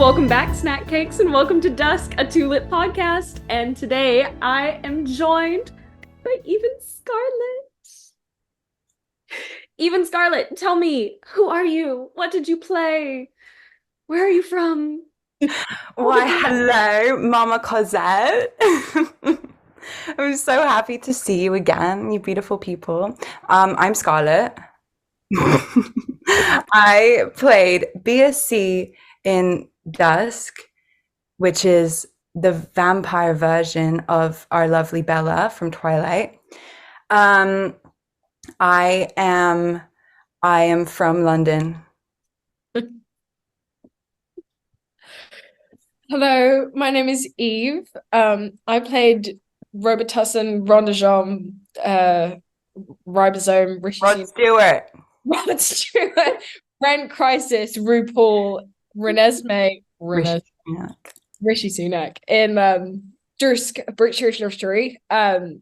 Welcome back, snack cakes, and welcome to Dusk, a two-lit podcast. And today I am joined by Even Scarlet. Even Scarlet, tell me, who are you? What did you play? Where are you from? Why, hello, Mama Cosette. I'm so happy to see you again, you beautiful people. I'm Scarlet. I played BSC in Dusk, which is the vampire version of our lovely Bella from Twilight. I am from London. Hello, my name is Eve. I played Robitussin, Rondejam, Ribosome, Rod Stewart. Rod Stewart, Rent Crisis, RuPaul, Renesmee, Rishi Sunak in Dusk, a British original story. And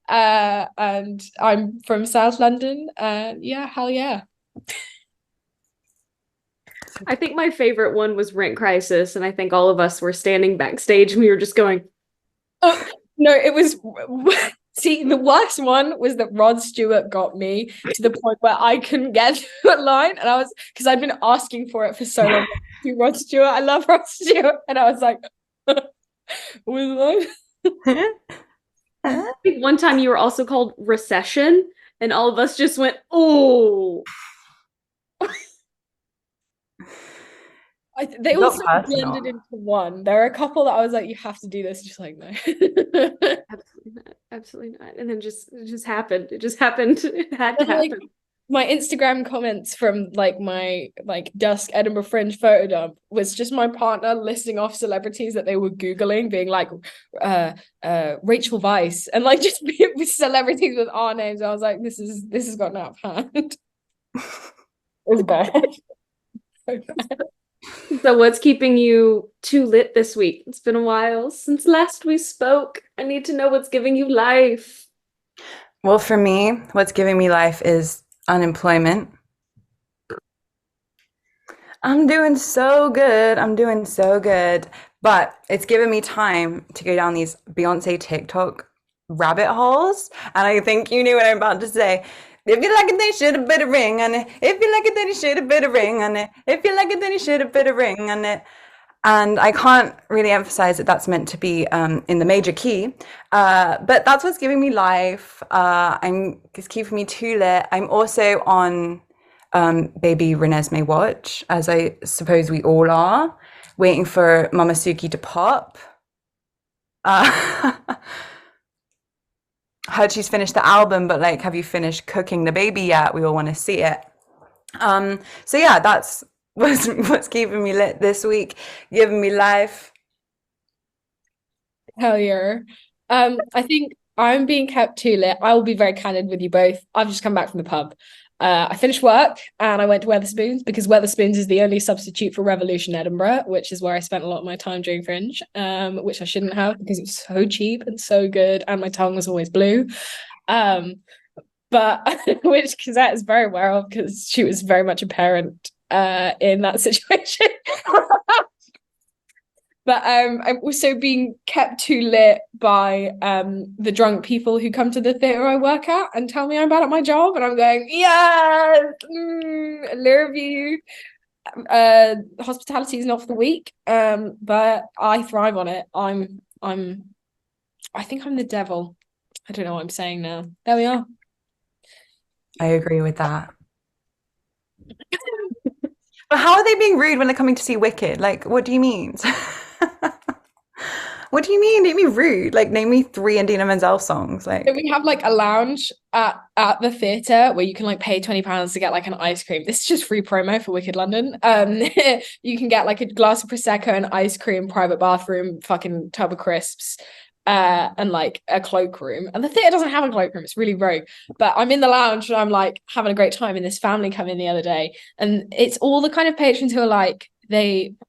I'm from South London. Yeah, hell yeah. I think my favorite one was Rent Crisis, and I think all of us were standing backstage and we were just going, oh, no, it was... See, the worst one was that Rod Stewart got me to the point where I couldn't get to a line, and I was, because I'd been asking for it for so long. Rod Stewart, I love Rod Stewart, and I was like, I think one time you were also called Recession, and all of us just went, oh. They all sort of blended into one. There are a couple that I was like, you have to do this, just like, no. Absolutely not. And then it just happened. It just happened. It had to happen. Like, my Instagram comments from my Dusk Edinburgh Fringe photo dump was just my partner listing off celebrities that they were Googling, being like Rachel Weisz, and like just celebrities with our names. I was like, this has gotten out of hand. It was bad. So bad. So what's keeping you too lit this week? It's been a while since last we spoke. I need to know what's giving you life. Well, for me, what's giving me life is unemployment. I'm doing so good. But it's given me time to go down these Beyonce TikTok rabbit holes. And I think you knew what I'm about to say. If you like it, then you should have put a ring on it. If you like it, then you should have put a ring on it. If you like it, then you should have put a ring on it. And I can't really emphasize that that's meant to be in the major key. But that's what's giving me life. It's keeping me too lit. I'm also on baby Renesmee watch, as I suppose we all are, waiting for Mama Suki to pop. Heard she's finished the album, but like, have you finished cooking the baby yet? We all want to see it. So yeah, that's what's keeping me lit this week, giving me life. Hell yeah. I think I'm being kept too lit. I will be very candid with you both. I've just come back from the pub. I finished work and I went to Wetherspoons, because Wetherspoons is the only substitute for Revolution Edinburgh, which is where I spent a lot of my time during Fringe, which I shouldn't have, because it was so cheap and so good and my tongue was always blue. But which Cosette is very aware of, because she was very much a parent in that situation. But I'm also being kept too lit by the drunk people who come to the theatre I work at and tell me I'm bad at my job, and I'm going, yes, I love you. Hospitality is not for the weak, but I thrive on it. I think I'm the devil. I don't know what I'm saying now. There we are. I agree with that. But how are they being rude when they're coming to see Wicked? Like, what do you mean? What do you mean? Name me rude. Like, name me 3 Indina Menzel songs. Like, so we have like a lounge at the theatre where you can like pay £20 to get like an ice cream. This is just free promo for Wicked London. You can get like a glass of prosecco and ice cream, private bathroom, fucking tub of crisps, and like a cloakroom. And the theatre doesn't have a cloakroom. It's really rogue. But I'm in the lounge and I'm like having a great time. And this family come in the other day, and it's all the kind of patrons who are like,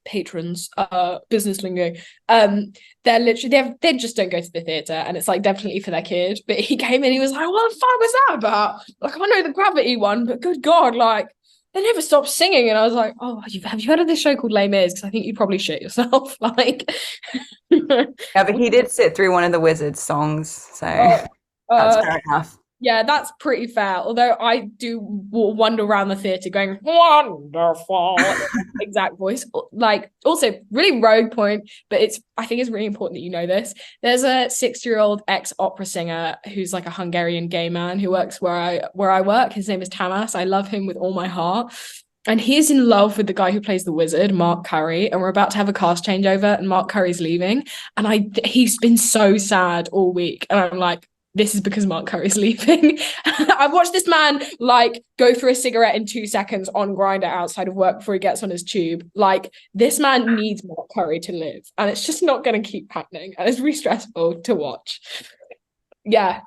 patrons, business lingo, they're literally, they just don't go to the theatre, and it's like definitely for their kid. But he came in, he was like, what the fuck was that about? Like, I know the Gravity one, but good God, like, they never stopped singing. And I was like, oh, have you heard of this show called Les Mis? Because I think you'd probably shit yourself. Like, Yeah, but he did sit through one of the Wizards songs, so that's fair enough. Yeah, that's pretty fair. Although I do wander around the theatre going, wonderful, exact voice. Like, also, really rogue point, but I think it's really important that you know this. There's a 60-year-old ex-opera singer who's like a Hungarian gay man who works where I work. His name is Tamas. I love him with all my heart. And he's in love with the guy who plays the wizard, Mark Curry, and we're about to have a cast changeover, and Mark Curry's leaving. And he's been so sad all week. And I'm like, this is because Mark Curry's leaving. I've watched this man like go through a cigarette in 2 seconds on Grindr outside of work before he gets on his tube. Like, this man needs Mark Curry to live, and it's just not going to keep happening. And it's really stressful to watch. Yeah,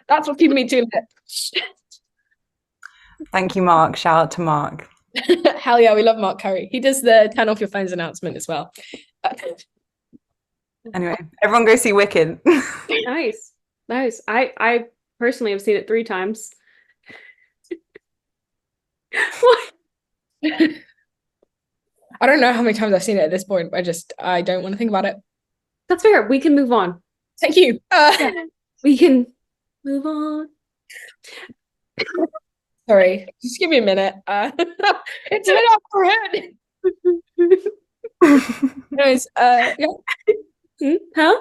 that's what's keeping me too lit. Thank you, Mark. Shout out to Mark. Hell yeah, we love Mark Curry. He does the turn off your phones announcement as well. Anyway, everyone go see Wicked. Nice. I personally have seen it 3 times. What? I don't know how many times I've seen it at this point. I don't want to think about it. That's fair. We can move on. Thank you. We can move on. Sorry, just give me a minute. It's a bit awkward. Anyways, yeah. Huh?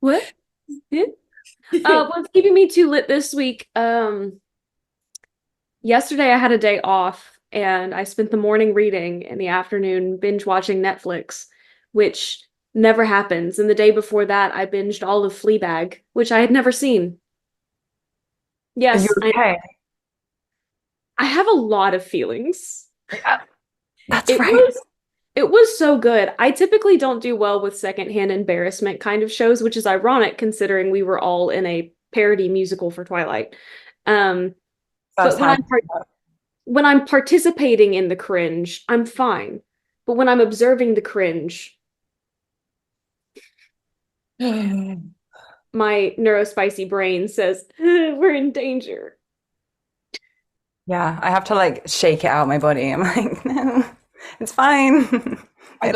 What? Yeah. What's keeping me too lit this week? Yesterday I had a day off and I spent the morning reading and the afternoon binge watching Netflix, which never happens. And the day before that I binged all of Fleabag, which I had never seen. Yes. Are you okay? I have a lot of feelings. That's right. It was so good. I typically don't do well with secondhand embarrassment kind of shows, which is ironic considering we were all in a parody musical for Twilight. But when I'm participating in the cringe, I'm fine. But when I'm observing the cringe, my neurospicy brain says, we're in danger. Yeah, I have to like shake it out my body. I'm like, no, it's fine. I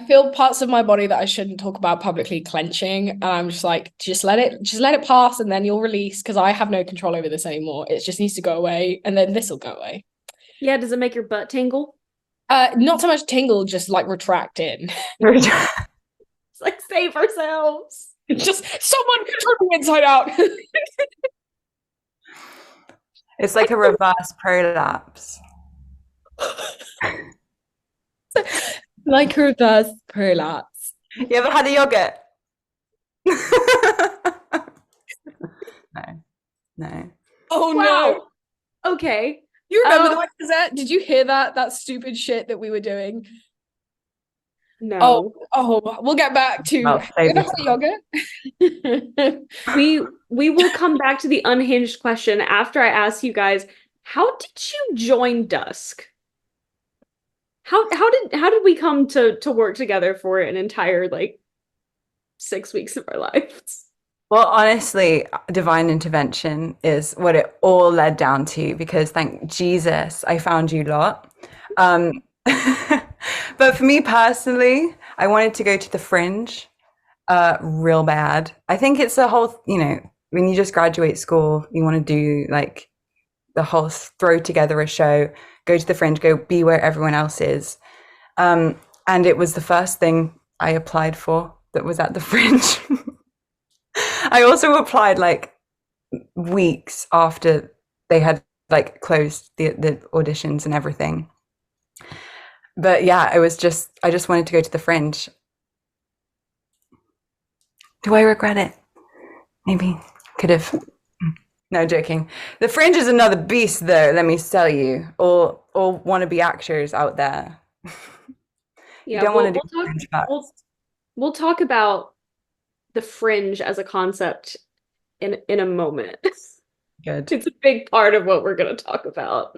feel parts of my body that I shouldn't talk about publicly clenching, and I'm just like, just let it pass, and then you'll release, because I have no control over this anymore. It just needs to go away, and then this will go away. Yeah, does it make your butt tingle? Not so much tingle, just like retract in. It's like, save ourselves. Just someone turn me inside out. It's like a reverse prolapse. Like a reverse prolapse. You ever had a yogurt? No. Oh wow. No. Okay. You remember the Cosette? Did you hear that stupid shit that we were doing? No. Oh, we'll get back to yogurt. We will come back to the unhinged question after I ask you guys, how did you join Dusk? How did we come to work together for an entire 6 weeks of our lives? Well, honestly, divine intervention is what it all led down to, because thank Jesus I found you lot. But for me personally, I wanted to go to the Fringe real bad. I think it's the whole, when you just graduate school, you want to do the whole throw together a show, go to the Fringe, go be where everyone else is. And it was the first thing I applied for that was at the Fringe. I also applied weeks after they had closed the auditions and everything. But yeah, I just wanted to go to the Fringe. Do I regret it? Maybe could have. No, joking. The Fringe is another beast, though. Let me tell you. All wannabe actors out there. Yeah, you don't want to do Fringe facts. We'll talk about the Fringe as a concept in a moment. Good. It's a big part of what we're going to talk about.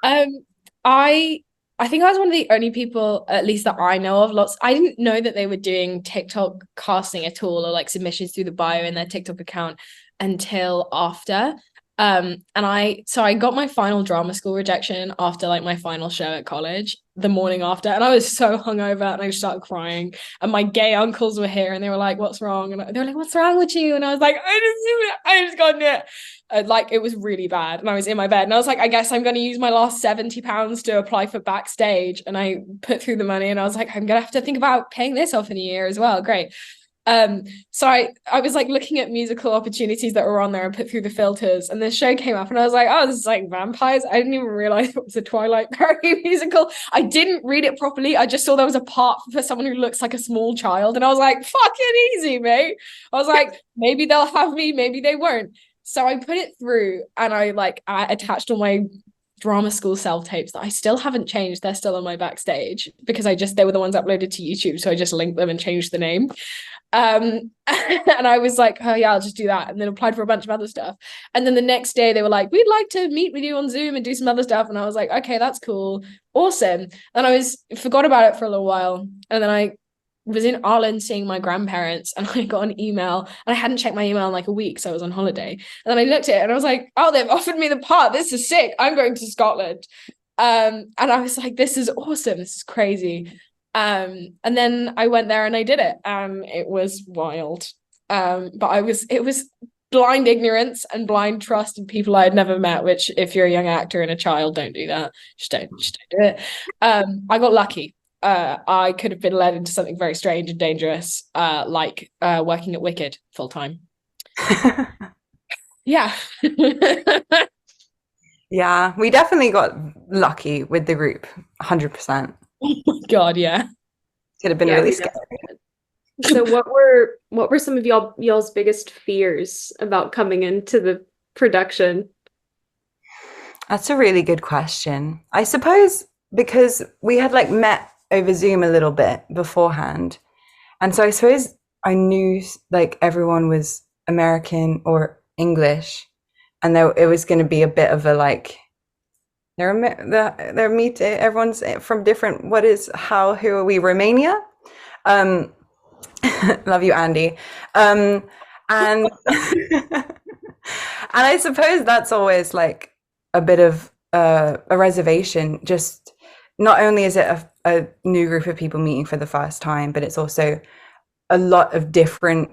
I think I was one of the only people, at least that I know of, I didn't know that they were doing TikTok casting at all, or submissions through the bio in their TikTok account until after. And I got my final drama school rejection after like my final show at college the morning after, and I was so hungover and I started crying. And my gay uncles were here and they were like, "What's wrong?" And they were like, "What's wrong with you?" And I was like, I just got it. Like it was really bad, and I was in my bed and I was like, I guess I'm going to use my last £70 to apply for backstage. And I put through the money and I was like, I'm gonna have to think about paying this off in a year as well. Great. So I was like looking at musical opportunities that were on there and put through the filters, and this show came up and I was like, oh, this is like vampires. I didn't even realize it was a Twilight parody musical. I didn't read it properly. I just saw there was a part for someone who looks like a small child, and I was like, fucking easy, mate. I was like, maybe they'll have me, maybe they won't. So I put it through and I attached all my drama school self-tapes that I still haven't changed. They're still on my backstage because they were the ones uploaded to YouTube, so I just linked them and changed the name. And I was like, oh yeah, I'll just do that, and then applied for a bunch of other stuff. And then the next day they were like, we'd like to meet with you on Zoom and do some other stuff. And I was like, okay, that's cool, awesome. And I forgot about it for a little while, and then I was in Ireland seeing my grandparents, and I got an email, and I hadn't checked my email in like a week, so I was on holiday. And then I looked at it and I was like, oh, they've offered me the part. This is sick. I'm going to Scotland. And I was like, this is awesome. This is crazy. And then I went there and I did it. It was wild. But it was blind ignorance and blind trust in people I had never met, which if you're a young actor and a child, don't do that. Just don't do it. I got lucky. I could have been led into something very strange and dangerous, like working at Wicked full time. Yeah. Yeah, we definitely got lucky with the group, 100%. Oh my God, yeah. Could have been really scary. So what were some of y'all's biggest fears about coming into the production? That's a really good question. I suppose because we had like met over Zoom a little bit beforehand. And so I suppose I knew like everyone was American or English, and it was going to be a bit of a like, they're meeting, everyone's from different, who are we, Romania? Love you, Andy. And and I suppose that's always like a bit of a reservation. Just not only is it a new group of people meeting for the first time, but it's also a lot of different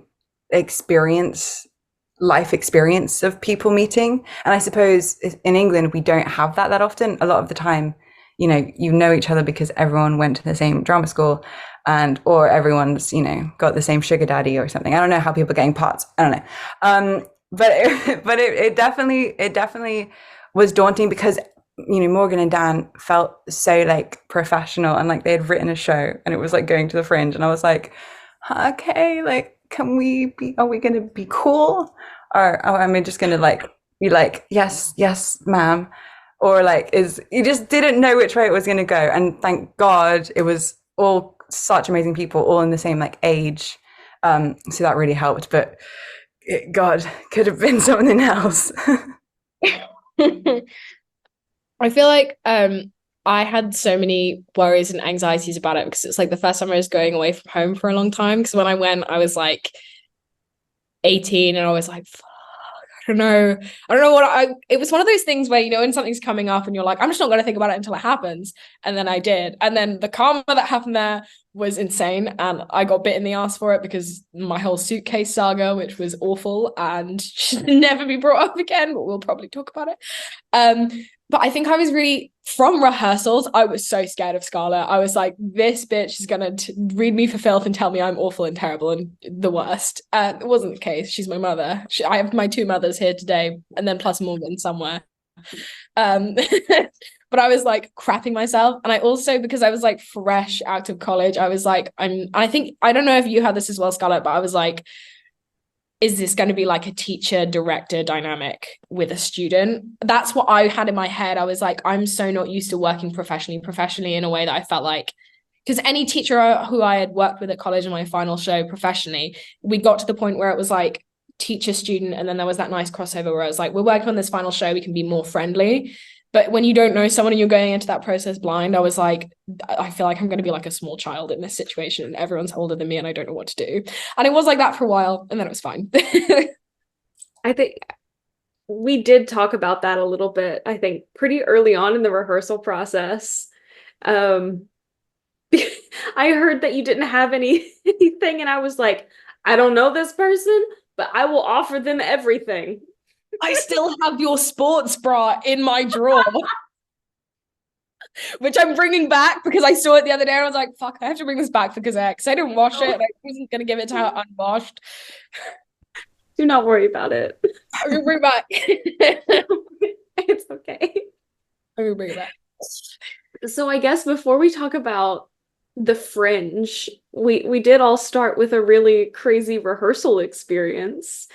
life experience of people meeting. And I suppose in England we don't have that often. A lot of the time, you know each other because everyone went to the same drama school, or everyone's got the same sugar daddy or something. I don't know how people are getting parts. I don't know. But it definitely was daunting because Morgan and Dan felt so like professional, and like they had written a show and it was like going to the Fringe, and I was like, okay, like are we going to be cool, or am I just going to like be like yes ma'am, or like you just didn't know which way it was going to go. And thank God it was all such amazing people, all in the same like age, so that really helped. But God, could have been something else. I feel like I had so many worries and anxieties about it because it's like the first time I was going away from home for a long time. Because when I went, I was like 18 and I was like, fuck, I don't know it was one of those things where, when something's coming up and you're like, I'm just not going to think about it until it happens. And then I did. And then the karma that happened there was insane. And I got bit in the ass for it because my whole suitcase saga, which was awful and should never be brought up again, but we'll probably talk about it. But I think I was really, from rehearsals, I was so scared of Scarlet. I was like, this bitch is going to read me for filth and tell me I'm awful and terrible and the worst. It wasn't the case. She's my mother. I have my two mothers here today, and then plus Morgan somewhere. But I was like crapping myself. And I also, because I was like fresh out of college, I was like, I don't know if you had this as well, Scarlett, but I was like, is this going to be like a teacher director dynamic with a student? That's what I had in my head. I was like, I'm so not used to working professionally in a way that I felt like, because any teacher who I had worked with at college in my final show professionally, we got to the point where it was like teacher student. And then there was that nice crossover where I was like, we're working on this final show, we can be more friendly. But when you don't know someone and you're going into that process blind, I was like, I feel like I'm going to be like a small child in this situation and everyone's older than me and I don't know what to do. And it was like that for a while and then it was fine. I think we did talk about that a little bit, I think, pretty early on in the rehearsal process. Um, I heard that you didn't have anything, and I was like, I don't know this person, but I will offer them everything. I still have your sports bra in my drawer, which I'm bringing back because I saw it the other day and I was like, fuck, I have to bring this back for Cosette because I didn't wash it and I wasn't going to give it to her unwashed. Do not worry about it. I'm going to bring it back. It's okay. I'm going to bring it back. So I guess before we talk about the Fringe, we did all start with a really crazy rehearsal experience.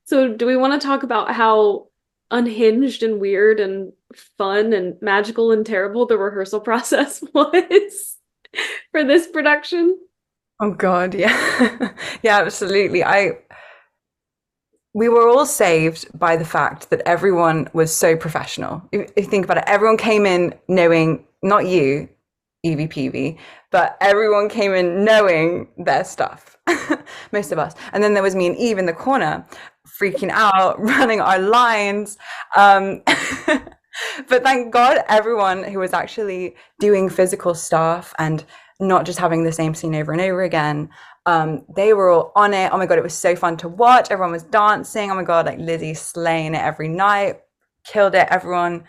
So do we want to talk about how unhinged and weird and fun and magical and terrible the rehearsal process was for this production? Oh God, yeah. Yeah, absolutely. We were all saved by the fact that everyone was so professional. If you think about it, everyone came in knowing, not you, Evie Peavy, but everyone came in knowing their stuff, most of us. And then there was me and Eve in the corner, freaking out, running our lines. But thank God, everyone who was actually doing physical stuff and not just having the same scene over and over again, they were all on it. Oh my God, it was so fun to watch. Everyone was dancing. Oh my God, like Lizzie slaying it every night, killed it. Everyone,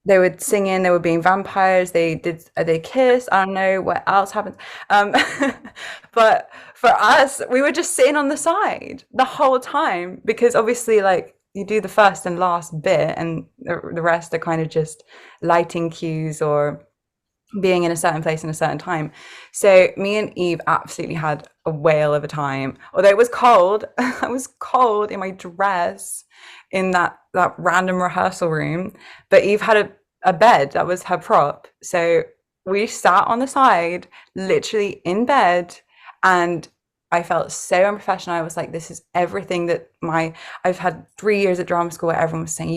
they were singing, they were being vampires, they kissed. I don't know what else happened. But for us, we were just sitting on the side the whole time because obviously, like, you do the first and last bit and the rest are kind of just lighting cues or being in a certain place in a certain time. So me and Eve absolutely had a whale of a time. Although it was cold, I was cold in my dress in that random rehearsal room. But Eve had a bed, that was her prop. So we sat on the side, literally in bed, and I felt so unprofessional. I was like, this is everything that I've had 3 years at drama school where everyone was saying,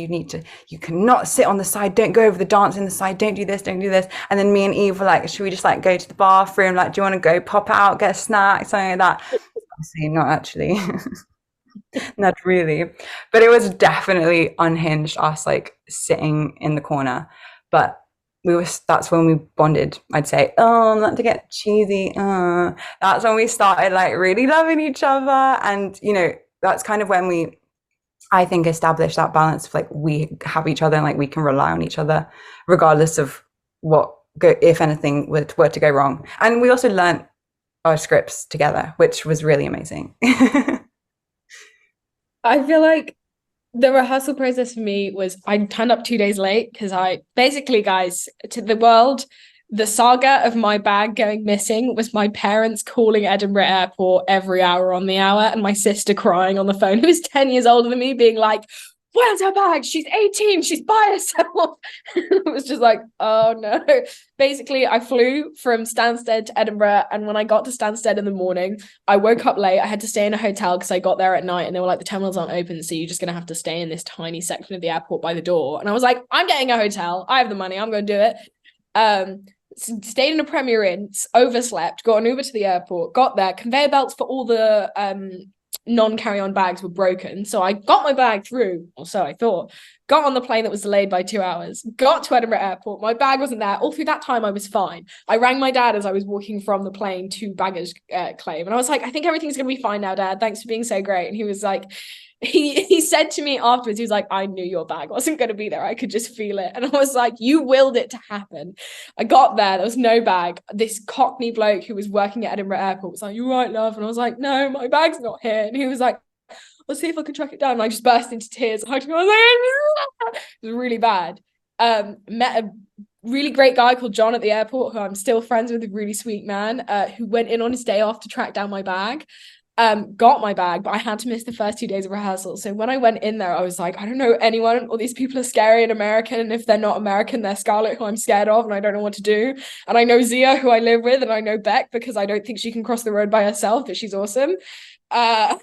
you cannot sit on the side, don't go over the dance in the side, don't do this, don't do this. And then me and Eve were like, should we just like go to the bathroom? Like, do you want to go pop out, get a snack, something like that? Obviously, not actually. Not really. But it was definitely unhinged, us like sitting in the corner. But that's when we bonded, I'd say. Not to get cheesy. That's when we started like really loving each other. And, you know, that's kind of when we, I think, established that balance of like, we have each other and like we can rely on each other regardless of if anything were to go wrong. And we also learnt our scripts together, which was really amazing. I feel like the rehearsal process for me was I turned up 2 days late because I basically, guys, to the world, the saga of my bag going missing was my parents calling Edinburgh Airport every hour on the hour and my sister crying on the phone, who was 10 years older than me, being like, where's her bag? She's 18. She's by herself. It was just like, oh no. Basically, I flew from Stansted to Edinburgh. And when I got to Stansted in the morning, I woke up late. I had to stay in a hotel because I got there at night and they were like, the terminals aren't open. So you're just going to have to stay in this tiny section of the airport by the door. And I was like, I'm getting a hotel. I have the money. I'm going to do it. Stayed in a Premier Inn, overslept, got an Uber to the airport, got there. Conveyor belts for all the non-carry-on bags were broken, so I got my bag through, or so I thought. Got on the plane that was delayed by 2 hours, got to Edinburgh Airport, my bag wasn't there. All through that time I was fine. I rang my dad as I was walking from the plane to baggage claim, and I was like, I think everything's gonna be fine now, Dad, thanks for being so great. And he was like, he said to me afterwards, he was like, I knew your bag wasn't going to be there. I could just feel it. And I was like, you willed it to happen. I got there was no bag. This Cockney bloke who was working at Edinburgh Airport was like, you right, love? And I was like, no, my bag's not here. And he was like, I'll see if I can track it down. And I just burst into tears. I was like, it was really bad. Met a really great guy called John at the airport, who I'm still friends with, a really sweet man, who went in on his day off to track down my bag. Got my bag, but I had to miss the first 2 days of rehearsal. So when I went in there, I was like, I don't know anyone. All these people are scary and American, and if they're not American, they're Scarlet, who I'm scared of, and I don't know what to do. And I know Zia, who I live with, and I know Beck because I don't think she can cross the road by herself, but she's awesome. But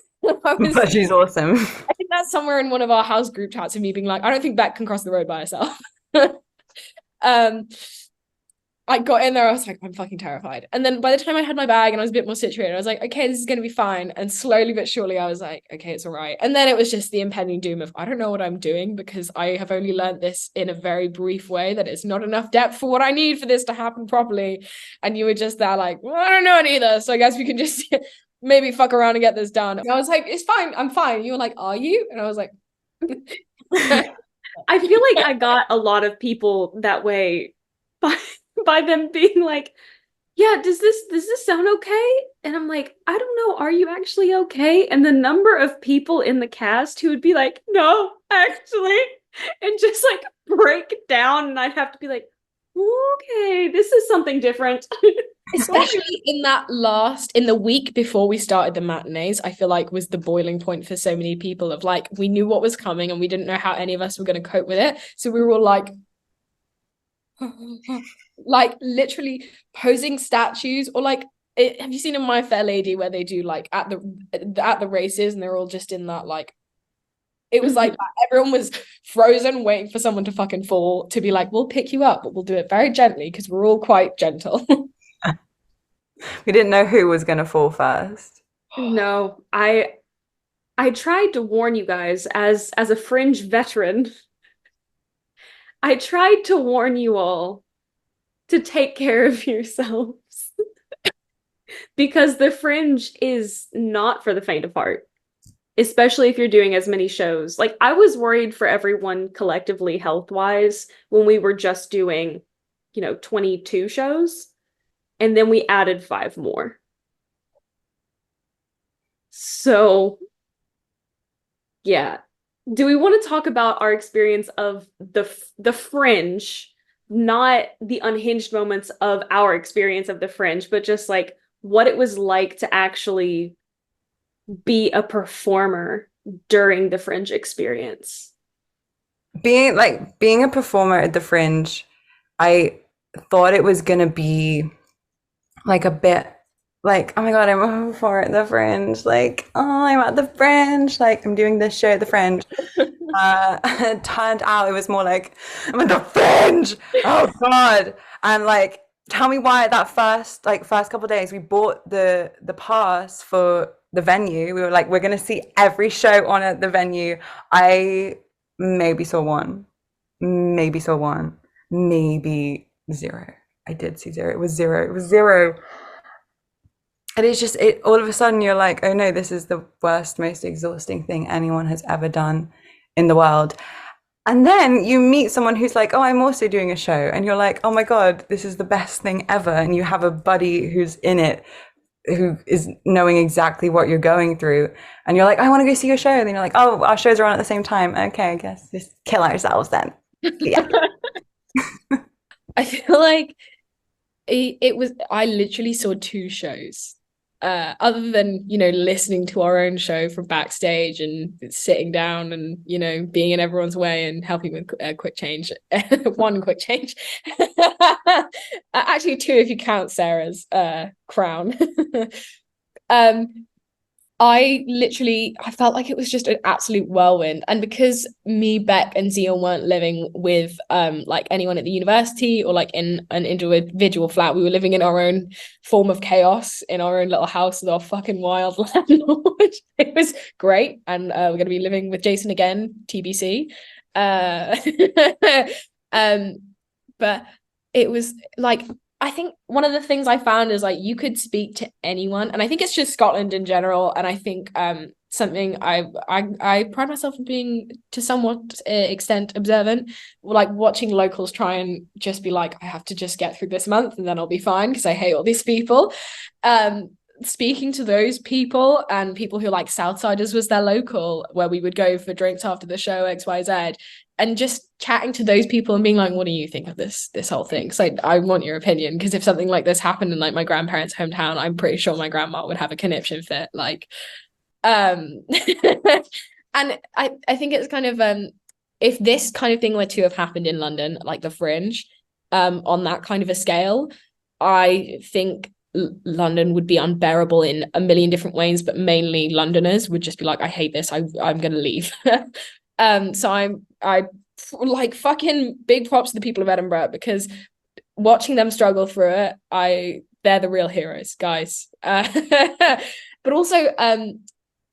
she's awesome. I think that's somewhere in one of our house group chats of me being like, I don't think Beck can cross the road by herself. I got in there, I was like, I'm fucking terrified. And then by the time I had my bag and I was a bit more situated, I was like, okay, this is gonna be fine. And slowly but surely I was like, okay, it's all right. And then it was just the impending doom of, I don't know what I'm doing, because I have only learned this in a very brief way, that it's not enough depth for what I need for this to happen properly. And you were just there like, well, I don't know it either, so I guess we can just maybe fuck around and get this done. And I was like, it's fine, I'm fine. You were like, are you? And I was like I feel like I got a lot of people that way by them being like, yeah, does this sound okay? And I'm like, I don't know, are you actually okay? And the number of people in the cast who would be like, no, actually, and just like break down, and I'd have to be like, okay, this is something different. Especially in the week before we started the matinees, I feel like was the boiling point for so many people of like, we knew what was coming and we didn't know how any of us were going to cope with it. So we were all like, like literally posing statues, or like, have you seen in My Fair Lady where they do like at the races and they're all just in that like, it was like everyone was frozen waiting for someone to fucking fall, to be like, we'll pick you up, but we'll do it very gently because we're all quite gentle. We didn't know who was going to fall first. No, I tried to warn you guys as a Fringe veteran. I tried to warn you all to take care of yourselves because the Fringe is not for the faint of heart, especially if you're doing as many shows. Like, I was worried for everyone collectively health-wise when we were just doing, 22 shows, and then we added 5 more. So, yeah. Do we want to talk about our experience of the Fringe, not the unhinged moments of our experience of the Fringe, but just like what it was like to actually be a performer during the Fringe experience? Being a performer at the Fringe, I thought it was gonna be like a bit like, oh my God, I'm a performer at the Fringe. Like, oh, I'm at the Fringe. Like, I'm doing this show at the Fringe. It turned out it was more like, I'm at the Fringe. Oh God. And like, tell me why that first couple of days we bought the pass for the venue. We were like, we're gonna see every show on at the venue. I maybe saw one, maybe 0. I did see 0. It was 0. And it's just, all of a sudden you're like, oh no, this is the worst, most exhausting thing anyone has ever done in the world. And then you meet someone who's like, oh, I'm also doing a show. And you're like, oh my God, this is the best thing ever. And you have a buddy who's in it, who is knowing exactly what you're going through. And you're like, I want to go see your show. And then you're like, oh, our shows are on at the same time. Okay, I guess just kill ourselves then. Yeah. I feel like I literally saw 2 shows. Other than, listening to our own show from backstage and sitting down and, being in everyone's way and helping with quick change. 1 quick change. Actually 2 if you count Sarah's crown. I felt like it was just an absolute whirlwind. And because me, Beck, and Zion weren't living with like anyone at the university or like in an individual flat, we were living in our own form of chaos in our own little house with our fucking wild landlord. It was great. And we're going to be living with Jason again, TBC. But it was like, I think one of the things I found is like you could speak to anyone, and I think it's just Scotland in general. And I think something I pride myself in being to somewhat extent observant, like watching locals try and just be like, I have to just get through this month and then I'll be fine because I hate all these people. Speaking to those people and people who like Southsiders was their local, where we would go for drinks after the show, XYZ, and just chatting to those people and being like, what do you think of this whole thing? So I want your opinion, because if something like this happened in like my grandparents' hometown, I'm pretty sure my grandma would have a conniption fit. Like, and I think it's kind of if this kind of thing were to have happened in London, like the Fringe, on that kind of a scale, I think London would be unbearable in a million different ways, but mainly Londoners would just be like, I hate this, I'm gonna leave. So I like fucking big props to the people of Edinburgh, because watching them struggle through it, they're the real heroes, guys. But also,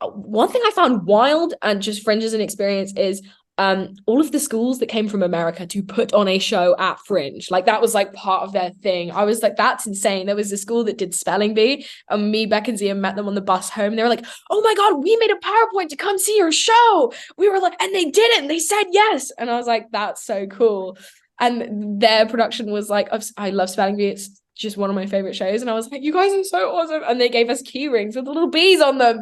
one thing I found wild and just Fringe as an experience is all of the schools that came from America to put on a show at Fringe. Like that was like part of their thing. I was like, that's insane. There was a school that did spelling bee, and me, Beck, and Zia met them on the bus home. They were like, oh my God, we made a PowerPoint to come see your show. We were like, and they did it, and they said yes. And I was like, that's so cool. And their production was like, I love spelling bee. It's just one of my favorite shows. And I was like, you guys are so awesome. And they gave us key rings with little bees on them.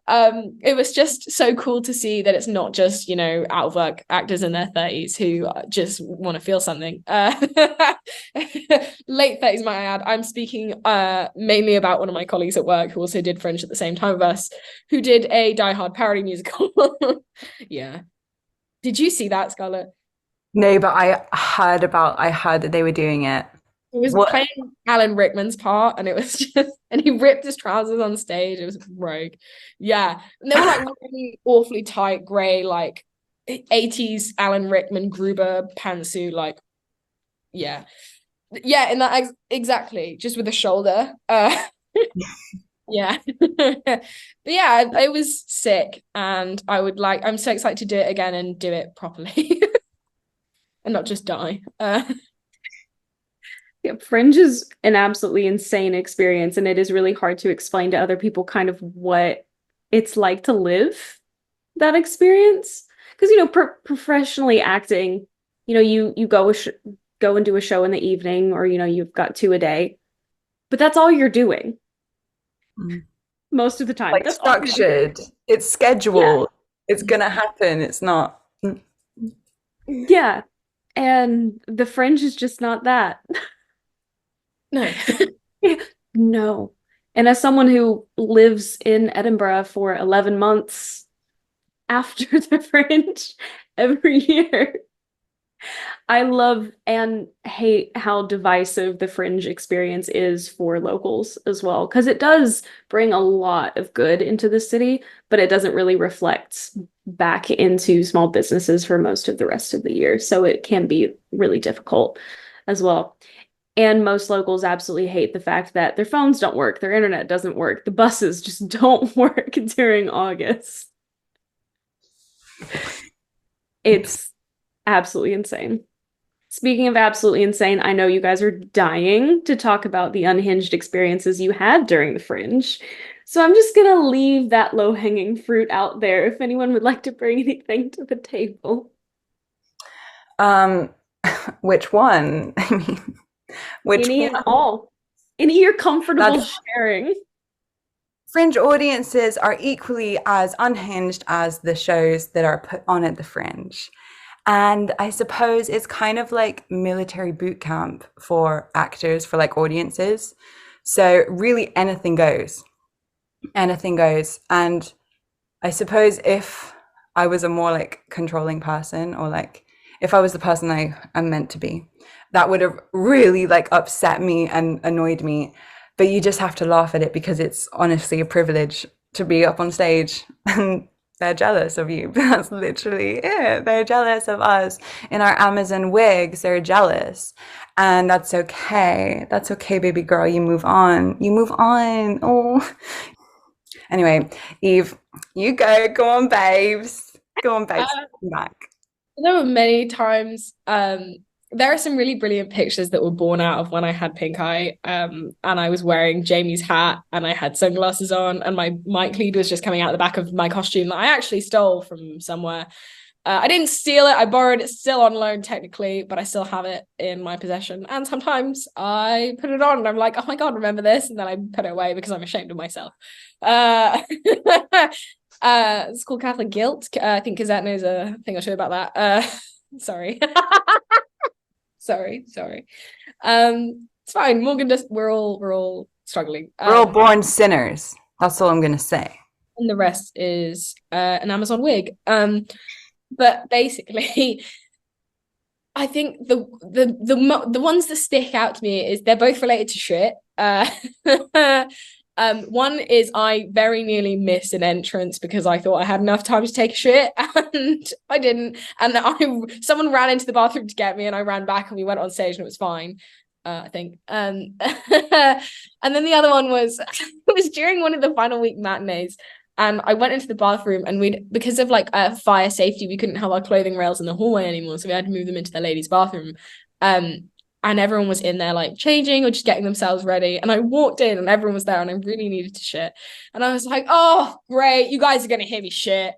It was just so cool to see that it's not just, you know, out of work actors in their 30s who just want to feel something. Late 30s, might I add. I'm speaking mainly about one of my colleagues at work who also did Fringe at the same time with us, who did a Die Hard parody musical. Yeah. Did you see that, Scarlett? No, but I heard that they were doing it. He was playing Alan Rickman's part, and it was just, and he ripped his trousers on stage. It was rogue. Yeah. And they were like really awfully tight, grey, like 80s Alan Rickman Gruber pantsuit, like, yeah. Yeah, in that exactly, just with the shoulder. Yeah. But yeah, it was sick, and I'm so excited to do it again and do it properly. And not just die. Yeah, Fringe is an absolutely insane experience, and it is really hard to explain to other people kind of what it's like to live that experience. Because, you know, professionally acting, you know, you go and do a show in the evening, or, you know, you've got 2 a day, but that's all you're doing most of the time. Like that's structured, it's scheduled, it's gonna happen. It's not. Yeah, and the Fringe is just not that. No. No. And as someone who lives in Edinburgh for 11 months after the Fringe every year, I love and hate how divisive the Fringe experience is for locals as well, because it does bring a lot of good into the city, but it doesn't really reflect back into small businesses for most of the rest of the year. So it can be really difficult as well. And most locals absolutely hate the fact that their phones don't work, their internet doesn't work, the buses just don't work during August. It's absolutely insane. Speaking of absolutely insane, I know you guys are dying to talk about the unhinged experiences you had during the Fringe. So I'm just going to leave that low-hanging fruit out there if anyone would like to bring anything to the table. Which one? I mean, any and all. Any you're comfortable sharing. Fringe audiences are equally as unhinged as the shows that are put on at the Fringe. And I suppose it's kind of like military boot camp for actors, for like audiences. So really anything goes. Anything goes. And I suppose if I was a more like controlling person, or like if I was the person I'm meant to be, that would have really like upset me and annoyed me. But you just have to laugh at it because it's honestly a privilege to be up on stage, and they're jealous of you. That's literally it. They're jealous of us in our Amazon wigs. They're jealous. And that's okay. That's okay, baby girl. You move on. You move on. Oh. Anyway, Eve, you go. Go on, babes. Go on, babes. Come back. There were many times, there are some really brilliant pictures that were born out of when I had pink eye, and I was wearing Jamie's hat, and I had sunglasses on, and my mic lead was just coming out the back of my costume that I actually stole from somewhere. I didn't steal it, I borrowed it, still on loan technically, but I still have it in my possession. And sometimes I put it on and I'm like, oh my God, remember this? And then I put it away because I'm ashamed of myself. It's called Catholic guilt. I think Cosette knows a thing or two about that. Sorry. Sorry. It's fine. Morgan does. We're all struggling. We're all born sinners. That's all I'm gonna say. And the rest is an Amazon wig. But basically, I think the ones that stick out to me is they're both related to shit. One is I very nearly missed an entrance because I thought I had enough time to take a shit and I didn't. And someone ran into the bathroom to get me and I ran back and we went on stage and it was fine. I think. And then the other one was it was during one of the final week matinees, and I went into the bathroom, and because of like fire safety, we couldn't have our clothing rails in the hallway anymore, so we had to move them into the ladies' bathroom. And everyone was in there like changing or just getting themselves ready. And I walked in and everyone was there and I really needed to shit. And I was like, oh, great, you guys are gonna hear me shit.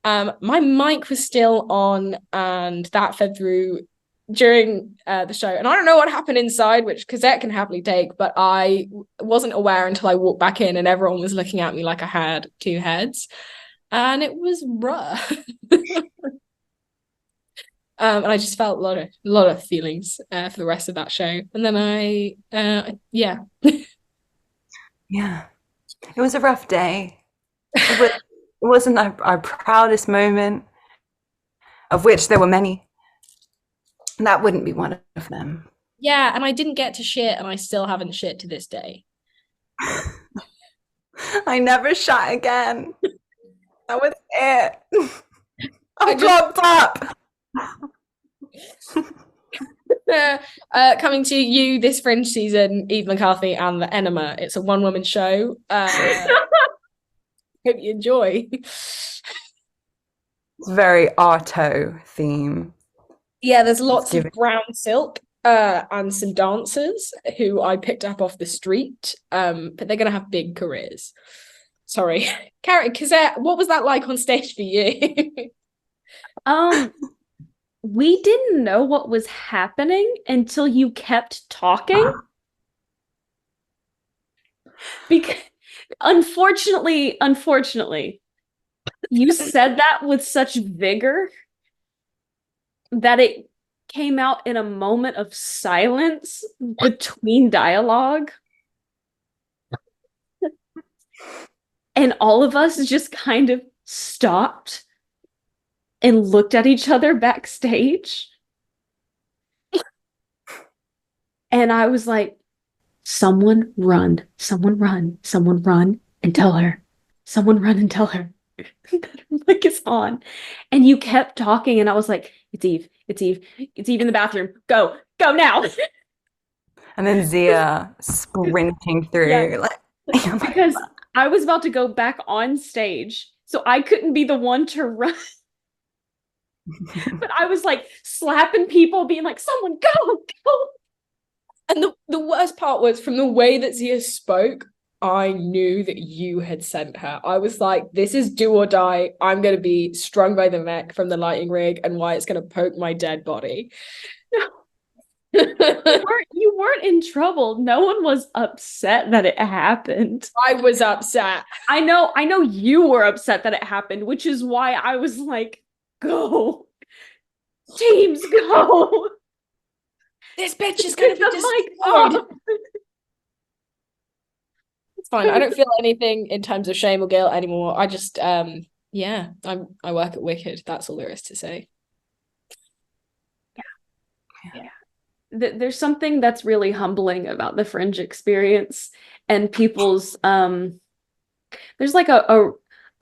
My mic was still on and that fed through during the show. And I don't know what happened inside, which Cosette can happily take, but I wasn't aware until I walked back in and everyone was looking at me like I had two heads. And it was rough. And I just felt a lot of feelings for the rest of that show. And then yeah. Yeah. It was a rough day. It wasn't our proudest moment, of which there were many. That wouldn't be one of them. Yeah, and I didn't get to shit, and I still haven't shit to this day. I never shot again. That was it. I dropped up. Coming to you this Fringe season, Eve McCarthy and the Enema. It's a one-woman show. Hope you enjoy. It's very Arto theme. Yeah, there's lots of brown silk and some dancers who I picked up off the street, but they're gonna have big careers. Sorry. Cosette, what was that like on stage for you? We didn't know what was happening until you kept talking. Because unfortunately, you said that with such vigor that it came out in a moment of silence between dialogue. And all of us just kind of stopped and looked at each other backstage. And I was like, someone run and tell her. Someone run and tell her that her mic is on. And you kept talking and I was like, it's Eve in the bathroom. Go now. And then Zia sprinting through. Yeah. Like, because I was about to go back on stage, so I couldn't be the one to run. But I was like slapping people, being like, someone go. And the worst part was, from the way that Zia spoke, I knew that you had sent her. I was like, this is do or die. I'm going to be strung by the neck from the lighting rig and Wyatt's going to poke my dead body. You weren't in trouble. No one was upset that it happened. I was upset. I know you were upset that it happened, which is why I was like, go. Teams, go. This bitch is going to be destroyed. It's fine. I don't feel anything in terms of shame or guilt anymore. I just, I work at Wicked. That's all there is to say. Yeah. There's something that's really humbling about the Fringe experience and people's, there's like a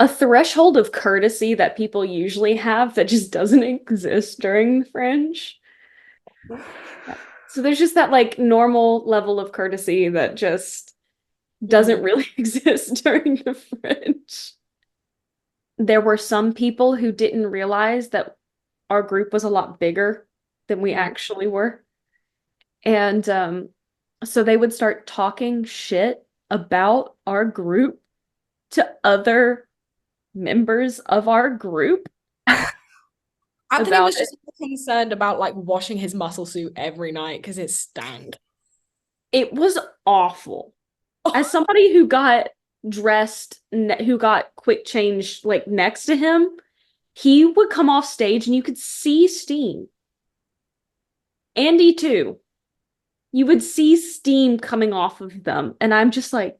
threshold of courtesy that people usually have that just doesn't exist during the Fringe. So there's just that like normal level of courtesy that just doesn't really exist during the Fringe. There were some people who didn't realize that our group was a lot bigger than we actually were. And so they would start talking shit about our group to other members of our group. Anthony was just concerned about like washing his muscle suit every night because it stank. It was awful. As somebody who got dressed, who got quick change like next to him, he would come off stage and you could see steam. Andy too. You would see steam coming off of them. And I'm just like...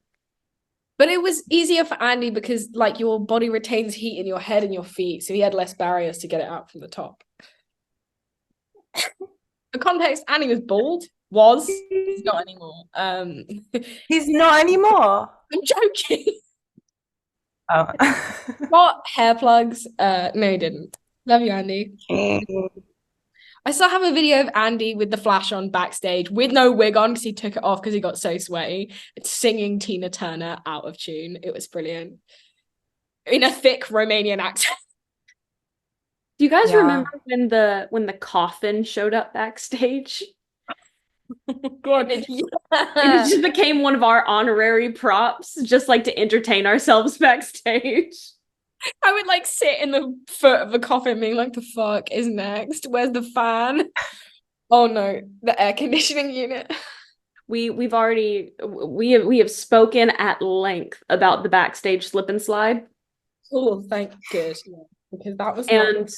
But it was easier for Andy because like your body retains heat in your head and your feet. So he had less barriers to get it out from the top. For context, Andy was bald. He's not anymore. He's not anymore. I'm joking. Oh. Got hair plugs. No, he didn't. Love you, Andy. I still have a video of Andy with the flash on backstage with no wig on because he took it off because he got so sweaty, singing Tina Turner out of tune. It was brilliant. In a thick Romanian accent. Do you guys remember when the coffin showed up backstage? God, it just became one of our honorary props, just like to entertain ourselves backstage. I would like sit in the foot of the coffin being like, the fuck is next? Where's the fan? Oh no, the air conditioning unit. We have spoken at length about the backstage slip and slide. Oh, thank good. Yeah, because that was and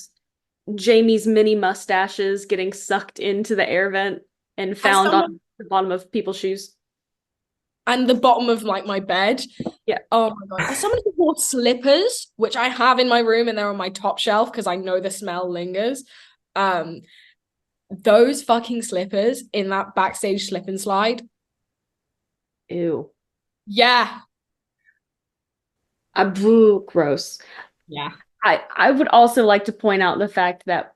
Jamie's mini mustaches getting sucked into the air vent and found on the bottom of people's shoes. And the bottom of like my bed. Yeah. Oh my god. As someone who wore slippers, which I have in my room and they're on my top shelf because I know the smell lingers. Those fucking slippers in that backstage slip and slide. Ew. Yeah. Gross. Yeah. I would also like to point out the fact that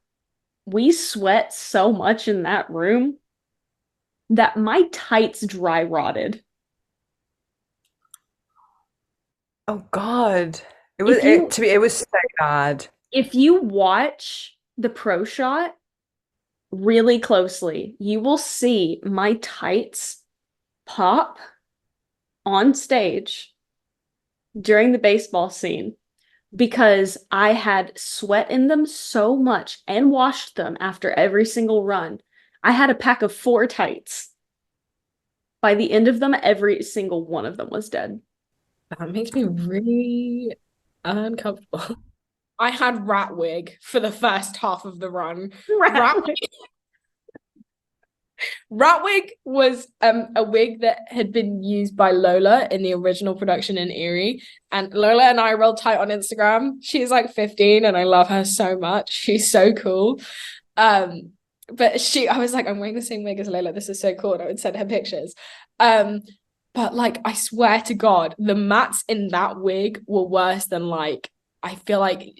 we sweat so much in that room that my tights dry rotted. Oh God. It was so bad. If you watch the pro shot really closely, you will see my tights pop on stage during the baseball scene because I had sweat in them so much and washed them after every single run. I had a pack of 4 tights. By the end of them, every single one of them was dead. That makes me really uncomfortable. I had rat wig for the first half of the run. Rat wig was a wig that had been used by Lola in the original production in Erie. And Lola and I are real tight on Instagram. She's like 15 and I love her so much. She's so cool. But I was like, I'm wearing the same wig as Lola. This is so cool. And I would send her pictures. But like, I swear to God, the mats in that wig were worse than like, I feel like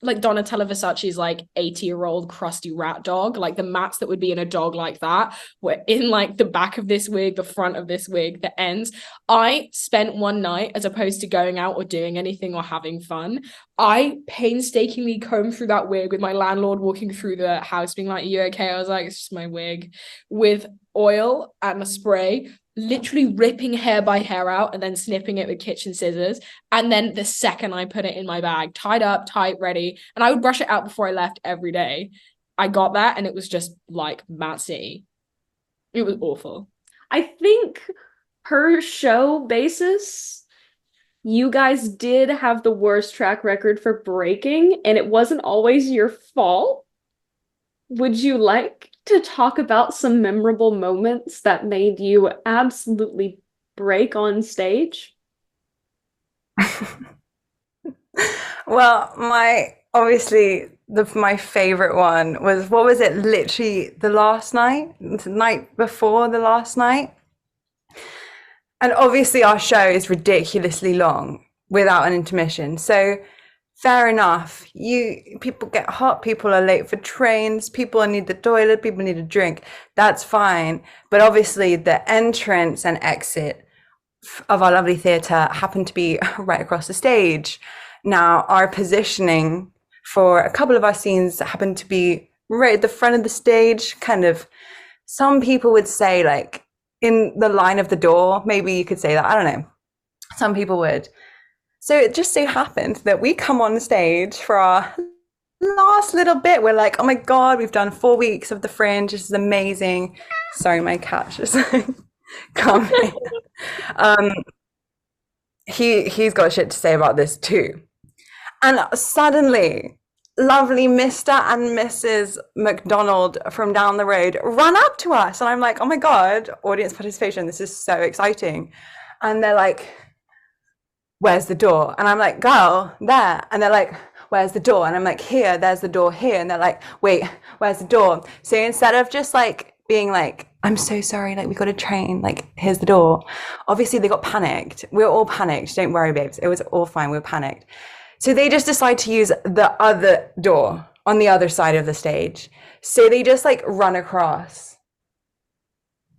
Donatella Versace's like 80-year-old crusty rat dog. Like the mats that would be in a dog like that were in like the back of this wig, the front of this wig, the ends. I spent one night, as opposed to going out or doing anything or having fun, I painstakingly combed through that wig with my landlord walking through the house being like, are you okay? I was like, it's just my wig, with oil and a spray, literally ripping hair by hair out and then snipping it with kitchen scissors. And then the second I put it in my bag, tied up, tight, ready, and I would brush it out before I left every day. I got that and it was just like Matt City. It was awful. I think per show basis, you guys did have the worst track record for breaking, and it wasn't always your fault. Would you like to talk about some memorable moments that made you absolutely break on stage? Well, my favorite one was, what was it? Literally the night before the last night. And obviously our show is ridiculously long without an intermission. So fair enough. People get hot, people are late for trains, people need the toilet, people need a drink. That's fine. But obviously the entrance and exit of our lovely theatre happened to be right across the stage. Now, our positioning for a couple of our scenes happened to be right at the front of the stage, kind of, some people would say like in the line of the door. Maybe you could say that. I don't know. Some people would. So it just so happened that we come on stage for our last little bit. We're like, oh my God, we've done 4 weeks of the Fringe. This is amazing. Sorry, my cat just coming. He's got shit to say about this too. And suddenly, lovely Mr. and Mrs. McDonald from down the road run up to us. And I'm like, oh my God, audience participation. This is so exciting. And they're like, where's the door? And I'm like, girl, there. And they're like, where's the door? And I'm like, here, there's the door here. And they're like, wait, where's the door? So instead of just like being like, I'm so sorry, like we got a train, like here's the door. Obviously they got panicked. We were all panicked. Don't worry, babes. It was all fine. We were panicked. So they just decide to use the other door, on the other side of the stage. So they just like run across.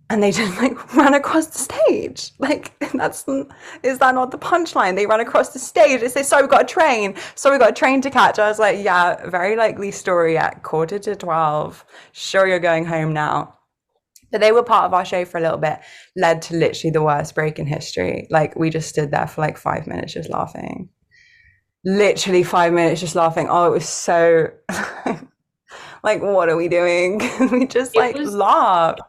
And they just like run across the stage. Like, is that not the punchline? They run across the stage. They say, "So we've got a train. So we've got a train to catch." I was like, yeah, very likely story at 11:45. Sure, you're going home now. But they were part of our show for a little bit, led to literally the worst break in history. Like, we just stood there for like 5 minutes just laughing. Literally 5 minutes just laughing. Oh, it was so like, what are we doing? We just laughed.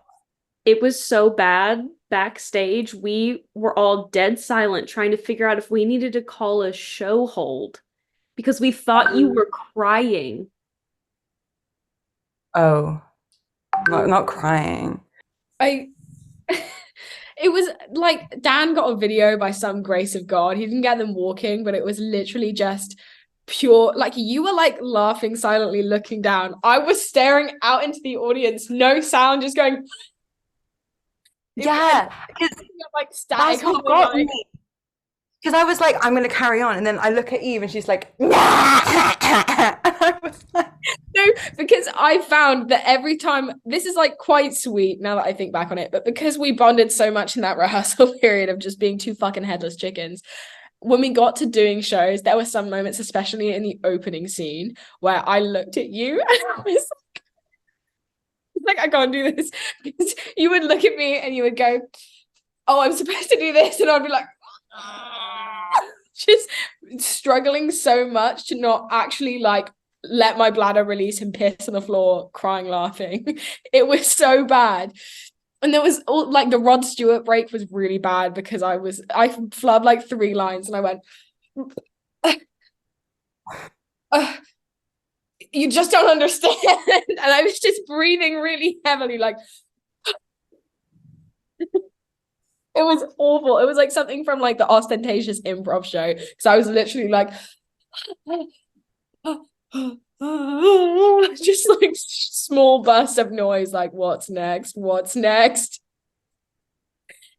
It was so bad backstage. We were all dead silent trying to figure out if we needed to call a show hold because we thought you were crying. Oh, not crying. It was like Dan got a video by some grace of God. He didn't get them walking, but it was literally just pure, like you were like laughing silently, looking down. I was staring out into the audience, no sound, just going. Yeah, like static. Because I was like, I'm gonna carry on, and then I look at Eve, and she's like, and I was like, no, because I found that every time, this is like quite sweet now that I think back on it, but because we bonded so much in that rehearsal period of just being two fucking headless chickens, when we got to doing shows, there were some moments, especially in the opening scene, where I looked at you and I was like, I can't do this. Because you would look at me and you would go, "Oh, I'm supposed to do this," and I'd be like, just struggling so much to not actually like let my bladder release and piss on the floor, crying, laughing. It was so bad. And there was all like the Rod Stewart break was really bad because I flubbed like 3 lines and I went, "You just don't understand." And I was just breathing really heavily, like it was awful. It was like something from like the Ostentatious improv show. Because I was literally like just like small bursts of noise, like what's next? What's next?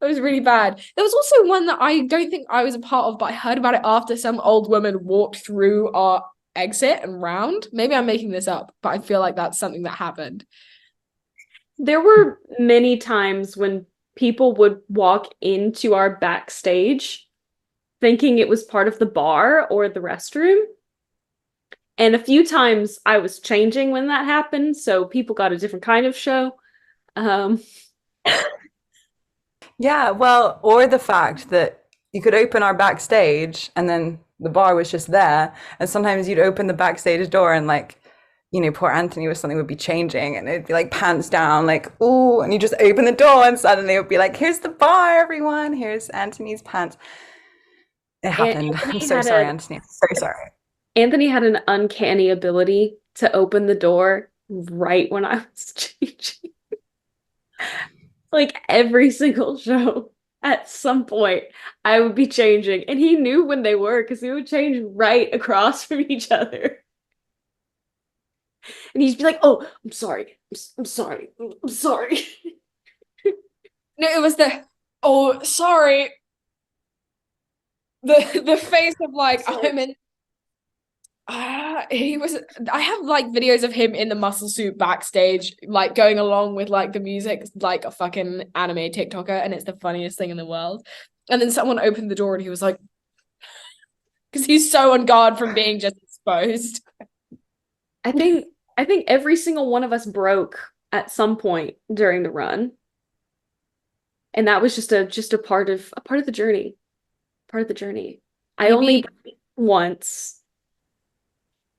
It was really bad. There was also one that I don't think I was a part of, but I heard about it after some old woman walked through our exit and round. Maybe I'm making this up, but I feel like that's something that happened. There were many times when people would walk into our backstage thinking it was part of the bar or the restroom. And a few times I was changing when that happened, so people got a different kind of show. Yeah, well, or the fact that you could open our backstage and then the bar was just there, and sometimes you'd open the backstage door and like, you know, poor Anthony or something would be changing and it'd be like pants down, like, ooh, and you just open the door and suddenly it would be like, "Here's the bar, everyone. Here's Anthony's pants." It happened. I'm so sorry, Anthony. I'm so sorry. Anthony had an uncanny ability to open the door right when I was changing. Like every single show, at some point, I would be changing, and he knew when they were because we would change right across from each other. And he'd be like, "Oh, I'm sorry. I'm sorry. I'm sorry." No, it was the, "Oh, sorry." The face of like, sorry. I'm in. He was. I have like videos of him in the muscle suit backstage, like going along with like the music, like a fucking anime TikToker, and it's the funniest thing in the world. And then someone opened the door, and he was like, because he's so on guard from being just exposed. I think every single one of us broke at some point during the run, and that was just a part of the journey. Part of the journey. I only broke once.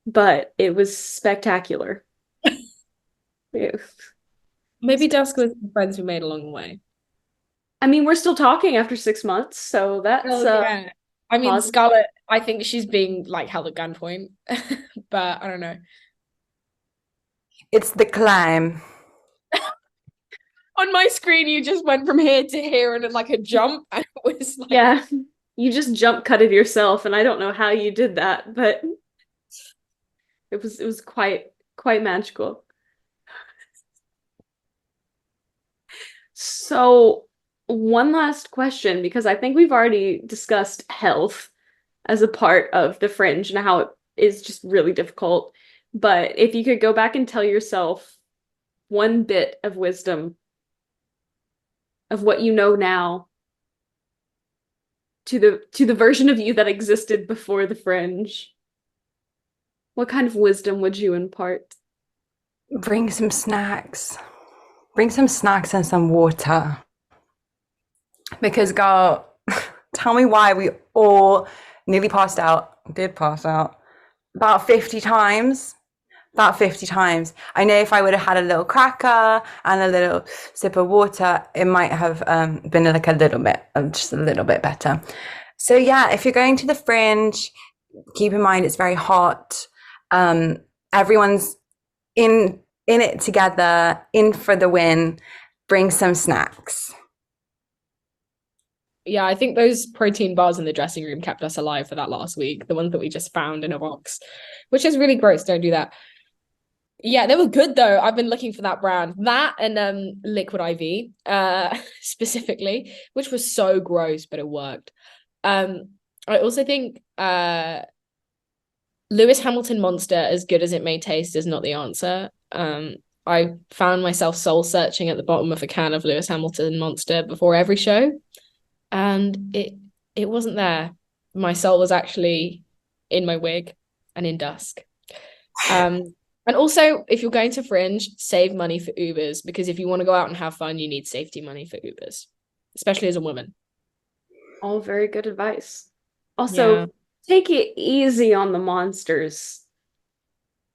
But it was spectacular. Yeah. Maybe Dusk was the friends we made along the way. I mean, we're still talking after 6 months, so that's yeah. I mean, positive. Scarlet, I think she's being like held at gunpoint, but I don't know. It's the climb. On my screen, you just went from here to here and like a jump, and it was like, yeah, you just jump cutted yourself, and I don't know how you did that, but it was quite magical. So one last question, because I think we've already discussed health as a part of the Fringe and how it is just really difficult. But if you could go back and tell yourself one bit of wisdom of what you know now to the version of you that existed before the Fringe, what kind of wisdom would you impart? Bring some snacks. Bring some snacks and some water. Because, girl, tell me why we all nearly did pass out about 50 times. About 50 times. I know if I would have had a little cracker and a little sip of water, it might have been like just a little bit better. So yeah, if you're going to the Fringe, keep in mind it's very hot. Everyone's in it together, in for the win. Bring some snacks. Yeah, I think those protein bars in the dressing room kept us alive for that last week. The ones that we just found in a box, which is really gross. Don't do that. Yeah, they were good though. I've been looking for that brand. That and Liquid IV, specifically, which was so gross, but it worked. I also think Lewis Hamilton Monster, as good as it may taste, is not the answer. I found myself soul searching at the bottom of a can of Lewis Hamilton Monster before every show, and it wasn't there. My soul was actually in my wig and in Dusk. And also, if you're going to Fringe, save money for Ubers, because if you want to go out and have fun, you need safety money for Ubers, especially as a woman. All very good advice. Also, take it easy on the monsters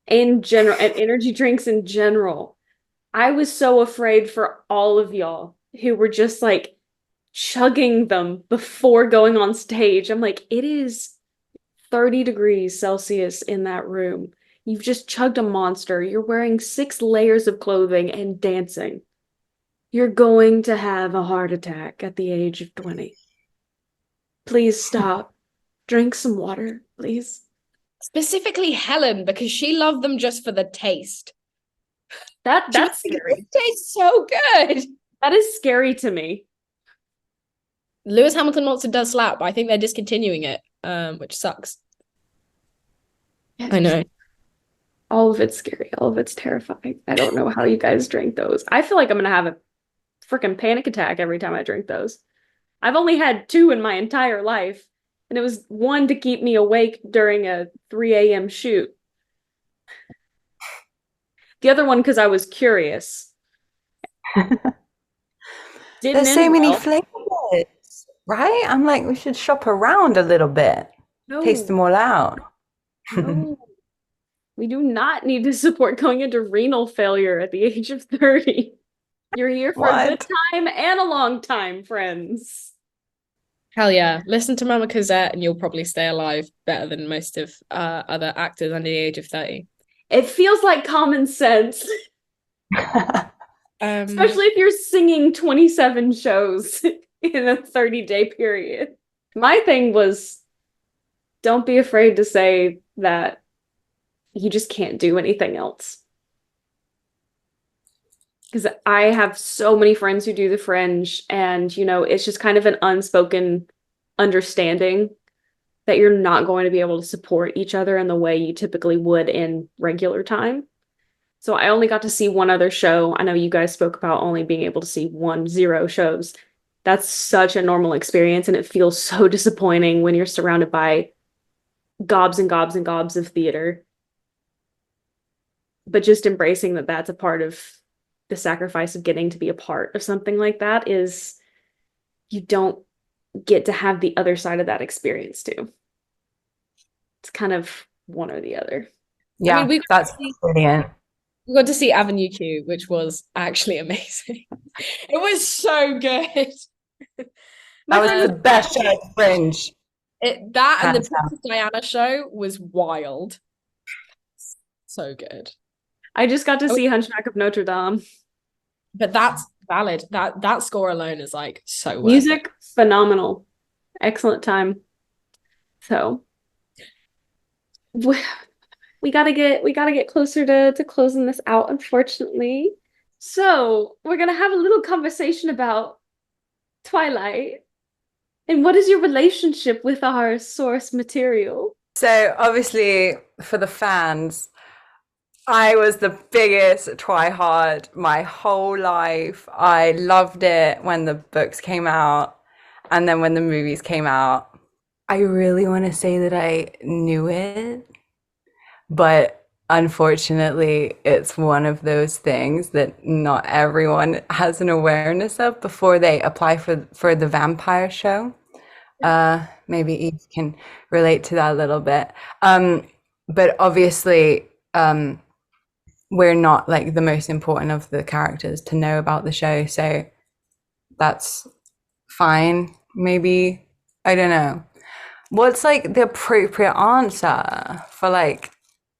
in general, and energy drinks in general. I was so afraid for all of y'all who were just like chugging them before going on stage. I'm like, it is 30 degrees Celsius in that room. You've just chugged a monster. You're wearing 6 layers of clothing and dancing. You're going to have a heart attack at the age of 20. Please stop. Drink some water, please. Specifically Helen, because she loved them just for the taste. That's scary. It tastes so good. That is scary to me. Lewis Hamilton Monster does slap, but I think they're discontinuing it, which sucks. I know. All of it's scary. All of it's terrifying. I don't know how you guys drink those. I feel like I'm gonna have a freaking panic attack every time I drink those. I've only had 2 in my entire life, and it was one to keep me awake during a 3 a.m. shoot. The other one because I was curious. There's so many flavors, right? I'm like, we should shop around a little bit. No. Taste them all out. No. We do not need to support going into renal failure at the age of 30. You're here for a good time and a long time, friends. Hell yeah. Listen to Mama Cosette and you'll probably stay alive better than most of other actors under the age of 30. It feels like common sense. Especially if you're singing 27 shows in a 30-day period. My thing was, don't be afraid to say that you just can't do anything else. Because I have so many friends who do the Fringe, and, you know, it's just kind of an unspoken understanding that you're not going to be able to support each other in the way you typically would in regular time. So I only got to see one other show. I know you guys spoke about only being able to see 0 shows. That's such a normal experience, and it feels so disappointing when you're surrounded by gobs and gobs and gobs of theater. But just embracing that that's a part of the sacrifice of getting to be a part of something like that is you don't get to have the other side of that experience too. It's kind of one or the other. Yeah, I mean, that's brilliant. We got to see Avenue Q, which was actually amazing. It was so good. That was the best show at Fringe. That and the Princess Diana show was wild. So good. I just got to see Hunchback of Notre Dame. But that's valid. That score alone is like so worth music, it. Phenomenal. Excellent time. So we gotta get closer to closing this out, unfortunately. So we're gonna have a little conversation about Twilight. And what is your relationship with our source material? So obviously for the fans, I was the biggest tryhard my whole life. I loved it when the books came out and then when the movies came out. I really want to say that I knew it, but unfortunately, it's one of those things that not everyone has an awareness of before they apply for the vampire show. Maybe Eve can relate to that a little bit. But obviously, we're not like the most important of the characters to know about the show, so that's fine. Maybe, I don't know. What's like the appropriate answer for like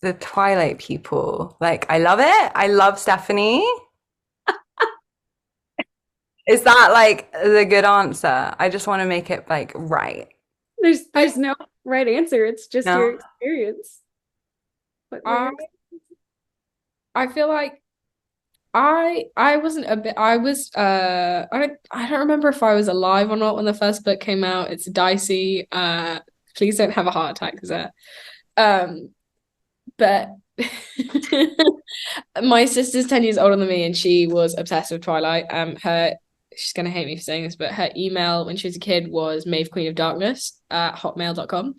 the Twilight people? Like, I love it. I love Stephanie. Is that like the good answer? I just want to make it like right. There's no right answer. It's just No? your experience. What were your I feel like I wasn't a bit I was I don't remember if I was alive or not when the first book came out. It's dicey. Please don't have a heart attack, Cosette. But my sister's 10 years older than me and she was obsessed with Twilight. She's gonna hate me for saying this, but her email when she was a kid was Maeve Queen of Darkness at hotmail.com.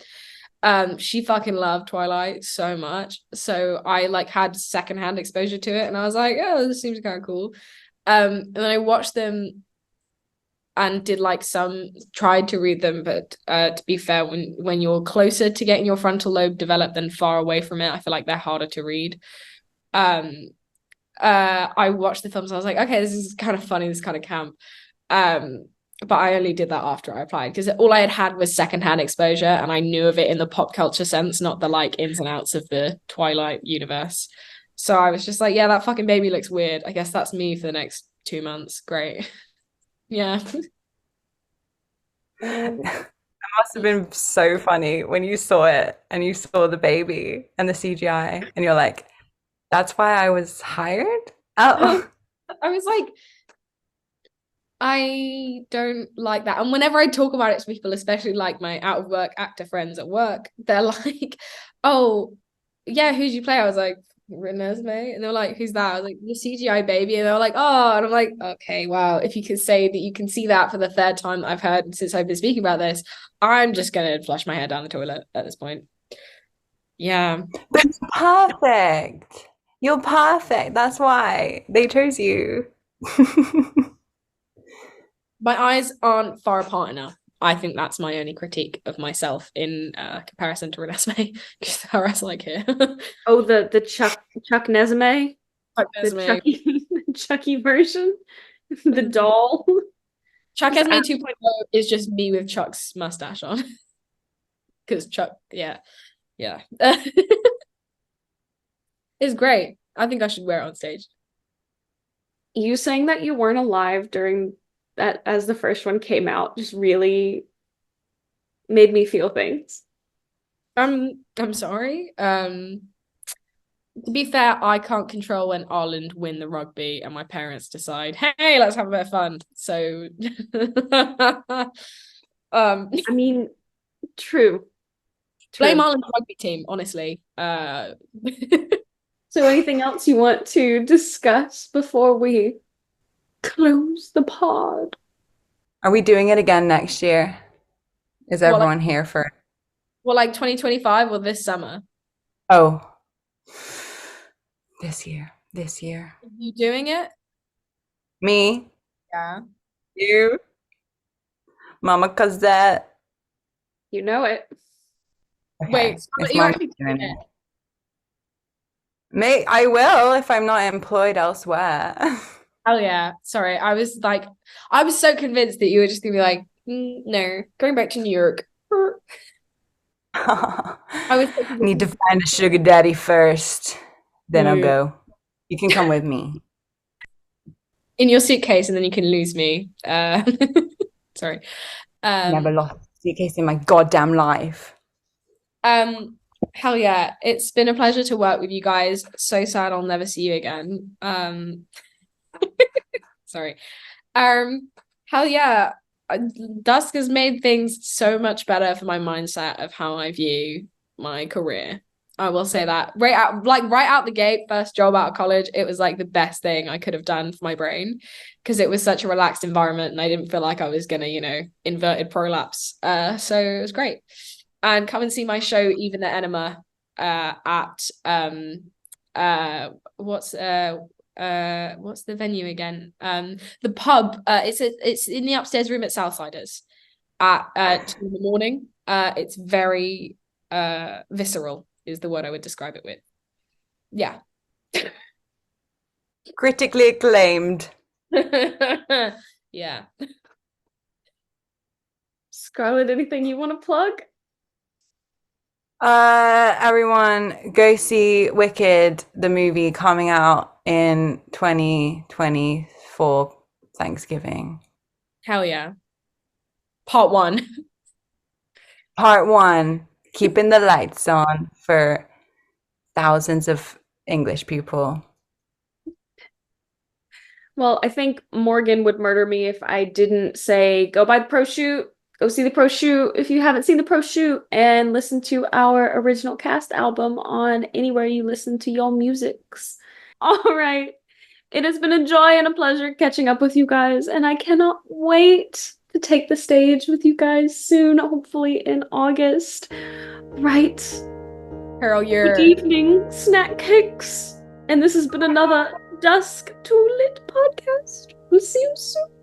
She fucking loved Twilight so much. So I like had secondhand exposure to it and I was like, oh, this seems kind of cool. And then I watched them and did like tried to read them, but to be fair, when you're closer to getting your frontal lobe developed than far away from it, I feel like they're harder to read. I watched the films and I was like, okay, this is kind of funny, this is kind of camp. But I only did that after I applied because all I had was secondhand exposure and I knew of it in the pop culture sense, not the like ins and outs of the Twilight universe. So I was just like, yeah, that fucking baby looks weird. I guess that's me for the next 2 months. Great. Yeah. It must have been so funny when you saw it and you saw the baby and the CGI and you're like, that's why I was hired? Oh. I was like, I don't like that. And whenever I talk about it to people, especially like my out of work actor friends at work, they're like, oh, yeah, who'd you play? I was like, Renesmee. And they're like, who's that? I was like, the CGI baby. And they're like, oh, and I'm like, okay, wow. If you could say that you can see that for the third time that I've heard since I've been speaking about this, I'm just going to flush my hair down the toilet at this point. Yeah. But you're perfect. You're perfect. That's why they chose you. My eyes aren't far apart enough. I think that's my only critique of myself in comparison to Renesmee. Because her ass like here. Oh, the Chuck Nesmee? Nesmee. The Chucky version? The doll? Chuck Nesmee 2.0 is just me with Chuck's mustache on. Because Chuck, yeah. It's great. I think I should wear it on stage. You saying that you weren't alive during that as the first one came out just really made me feel things. I'm sorry. To be fair, I can't control when Ireland win the rugby and my parents decide, hey, let's have a bit of fun. So I mean, true. Blame Ireland's rugby team, honestly. So anything else you want to discuss before we close the pod? Are we doing it again next year? Is everyone here for? Well, like 2025 or this summer? Oh, this year. Are you doing it? Me? Yeah. You? Mama Cosette? You know it. Okay. Wait, You're actually doing it. I will if I'm not employed elsewhere. Oh yeah. Sorry. I was so convinced that you were just gonna be like, no, going back to New York. I need to find a sugar daddy first. Then I'll go. You can come with me. In your suitcase, and then you can lose me. Sorry. Never lost a suitcase in my goddamn life. Hell yeah. It's been a pleasure to work with you guys. So sad I'll never see you again. Sorry. Hell yeah. Dusk has made things so much better for my mindset of how I view my career. I will say that. Right out the gate, first job out of college, it was like the best thing I could have done for my brain because it was such a relaxed environment and I didn't feel like I was gonna, inverted prolapse. So it was great. And come and see my show, Even the Enema, at what's the venue again? The pub. It's in the upstairs room at Southsiders at 2 a.m. It's very visceral is the word I would describe it with. Yeah. Critically acclaimed. Yeah. Scarlett, anything you want to plug? Everyone go see Wicked, the movie coming out in 2024 Thanksgiving. Hell yeah. Part 1. Part 1, keeping the lights on for thousands of English people. Well, I think Morgan would murder me if I didn't say go buy the pro shoot, go see the pro shoot if you haven't seen the pro shoot, and listen to our original cast album on anywhere you listen to your musics. All right. It has been a joy and a pleasure catching up with you guys, and I cannot wait to take the stage with you guys soon, hopefully in August. Right. Carol, Good evening, snack cakes. And this has been another Dusk to Lit podcast. We'll see you soon.